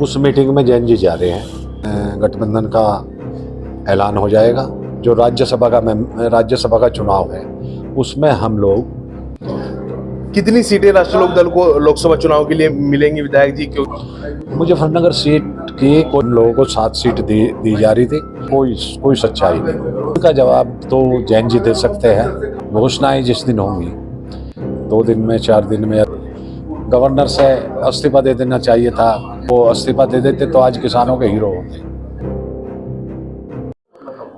उस मीटिंग में जैन जी जा रहे हैं। गठबंधन का ऐलान हो जाएगा। जो राज्यसभा का चुनाव है उसमें हम लोग कितनी सीटें राष्ट्रीय लोक दल को लोकसभा चुनाव के लिए मिलेंगी विधायक जी? क्यों मुजफ्फरनगर सीट की कुछ लोगों को 7 सीट दी जा रही थी। कोई सच्चाई नहीं। उनका जवाब तो जैन जी दे सकते हैं। घोषणाएं जिस दिन होंगी 2 दिन में 4 दिन में गवर्नर से इस्तीफा दे देना चाहिए था। वो इस्तीफा दे देते तो आज किसानों के हीरो होते।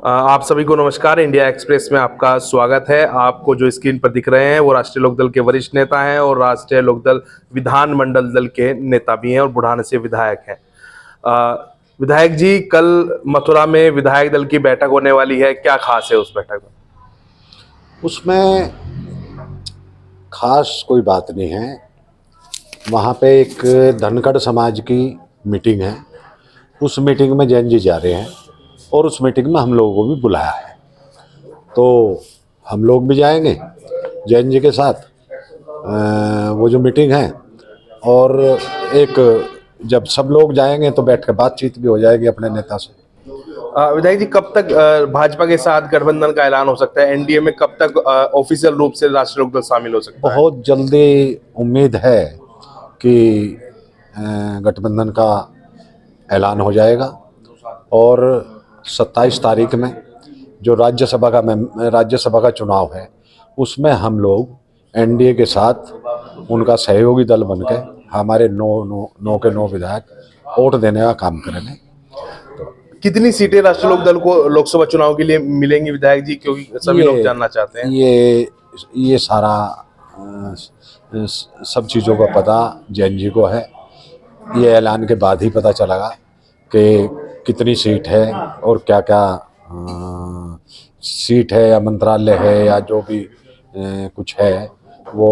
आप सभी को नमस्कार। इंडिया एक्सप्रेस में आपका स्वागत है। आपको जो स्क्रीन पर दिख रहे हैं वो राष्ट्रीय लोकदल के वरिष्ठ नेता हैं और राष्ट्रीय लोकदल विधानमंडल दल के नेता भी हैं और बुढ़ाने से विधायक हैं। विधायक जी, कल मथुरा में विधायक दल की बैठक होने वाली है, क्या खास है उस बैठक में? उसमें खास कोई बात नहीं है। वहाँ पे एक धनखड़ समाज की मीटिंग है। उस मीटिंग में जैन जी जा रहे हैं और उस मीटिंग में हम लोगों को भी बुलाया है, तो हम लोग भी जाएंगे जैन जी के साथ। वो जो मीटिंग है, और एक जब सब लोग जाएंगे तो बैठ कर बातचीत भी हो जाएगी अपने नेता से। विधायक जी, कब तक भाजपा के साथ गठबंधन का ऐलान हो सकता है? एनडीए में कब तक ऑफिशियल रूप से राष्ट्रीय लोकदल शामिल हो सकता है? बहुत जल्दी उम्मीद है कि गठबंधन का ऐलान हो जाएगा और 27 तारीख में जो राज्यसभा का चुनाव है उसमें हम लोग एनडीए के साथ उनका सहयोगी दल बनके हमारे 9 विधायक वोट देने का काम करेंगे। कितनी सीटें राष्ट्रीय लोक दल को लोकसभा चुनाव के लिए मिलेंगी विधायक जी? क्योंकि सभी लोग जानना चाहते हैं। ये सारा सब चीज़ों का पता जैन जी को है। ये ऐलान के बाद ही पता चलेगा कि कितनी सीट है और क्या क्या सीट है या मंत्रालय है या जो भी कुछ है, वो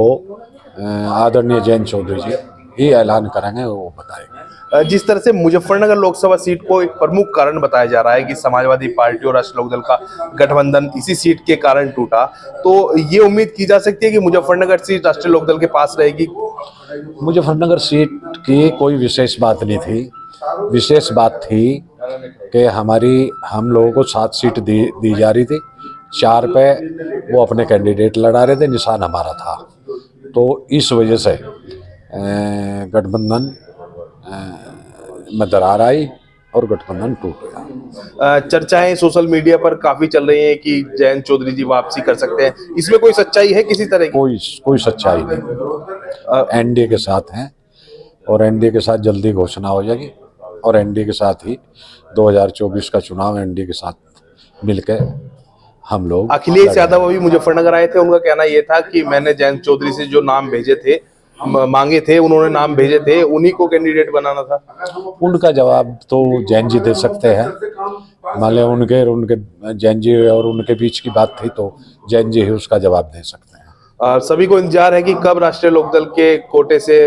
आदरणीय जयंत चौधरी जी ही ऐलान करेंगे, वो बताएंगे। जिस तरह से मुजफ्फरनगर लोकसभा सीट को एक प्रमुख कारण बताया जा रहा है कि समाजवादी पार्टी और राष्ट्रीय लोकदल का गठबंधन इसी सीट के कारण टूटा, तो ये उम्मीद की जा सकती है कि मुजफ्फरनगर सीट राष्ट्रीय लोकदल के पास रहेगी? मुजफ्फरनगर सीट की कोई विशेष बात नहीं थी। विशेष बात थी कि हम लोगों को 7 सीट दी जा रही थी। 4 पे वो अपने कैंडिडेट लड़ा रहे थे, निशान हमारा था। तो इस वजह से गठबंधन में दरार आई और गठबंधन टूट गया। चर्चाएं सोशल मीडिया पर काफी चल रही हैं कि जयंत चौधरी जी वापसी कर सकते हैं। इसमें कोई सच्चाई है किसी तरह की? कोई सच्चाई नहीं। एनडीए के साथ हैं और एनडीए के साथ जल्दी घोषणा हो जाएगी और एनडीए के साथ ही 2024 का चुनाव एनडीए के साथ मिलकर हम लोग। अखिलेश यादव अभी मुजफ्फरनगर आए थे, उनका कहना यह था कि मैंने जयंत चौधरी से जो नाम भेजे थे, मांगे थे, उन्होंने नाम भेजे थे, उन्हीं को कैंडिडेट बनाना था। उनका जवाब तो जैन जी दे सकते हैं। मान लें उनके जैन जी और उनके बीच की बात थी तो जैन जी ही उसका जवाब दे सकते हैं। सभी को इंतजार है कि कब राष्ट्रीय लोकदल के कोटे से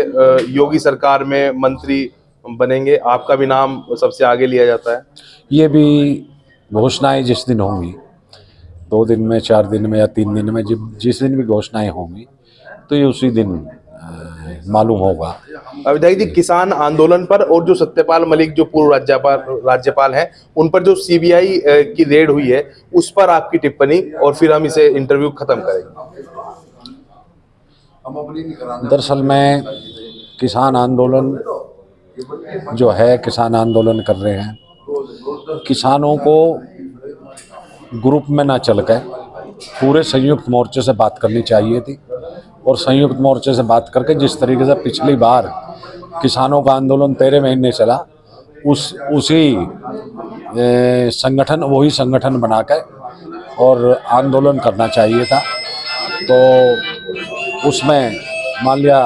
योगी सरकार में मंत्री बनेंगे। आपका भी नाम सबसे आगे लिया जाता है। ये भी घोषणाएं जिस दिन होंगी 2 दिन में 4 दिन में या 3 दिन में, जिस दिन भी घोषणाएं होंगी तो ये उसी दिन मालूम होगा। विधायक जी, किसान आंदोलन पर और जो सत्यपाल मलिक जो पूर्व राज्यपाल हैं, उन पर जो सीबीआई की रेड हुई है, उस पर आपकी टिप्पणी, और फिर हम इसे इंटरव्यू खत्म करेंगे। दरअसल में किसान आंदोलन जो है, किसान आंदोलन कर रहे हैं। किसानों को ग्रुप में ना चल कर पूरे संयुक्त मोर्चे से बात करनी चाहिए थी और संयुक्त मोर्चे से बात करके जिस तरीके से पिछली बार किसानों का आंदोलन 13 महीने चला, वही संगठन बनाकर और आंदोलन करना चाहिए था। तो उसमें मान लिया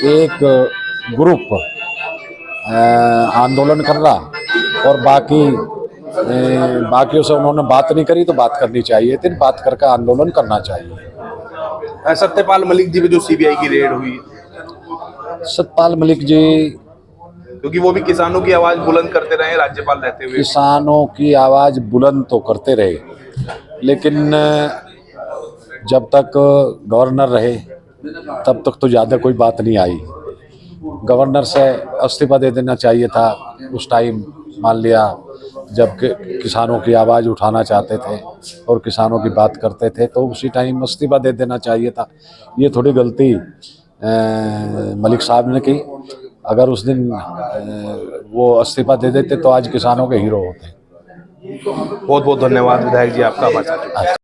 एक ग्रुप आंदोलन कर रहा और बाकियों से उन्होंने बात नहीं करी, तो बात करनी चाहिए थी, बात करके आंदोलन करना चाहिए। सत्यपाल मलिक जी पे जो सीबीआई की रेड हुई, सत्यपाल मलिक जी, क्योंकि वो भी किसानों की आवाज बुलंद करते रहे राज्यपाल रहते हुए। किसानों की आवाज बुलंद तो करते रहे, लेकिन जब तक गवर्नर रहे तब तक तो ज़्यादा कोई बात नहीं आई। गवर्नर से इस्तीफा दे देना चाहिए था उस टाइम। मान लिया जब किसानों की आवाज़ उठाना चाहते थे और किसानों की बात करते थे तो उसी टाइम इस्तीफा दे देना चाहिए था। ये थोड़ी गलती मलिक साहब ने की। अगर उस दिन वो इस्तीफा दे देते तो आज किसानों के हीरो होते। बहुत बहुत धन्यवाद विधायक जी, आपका आभार।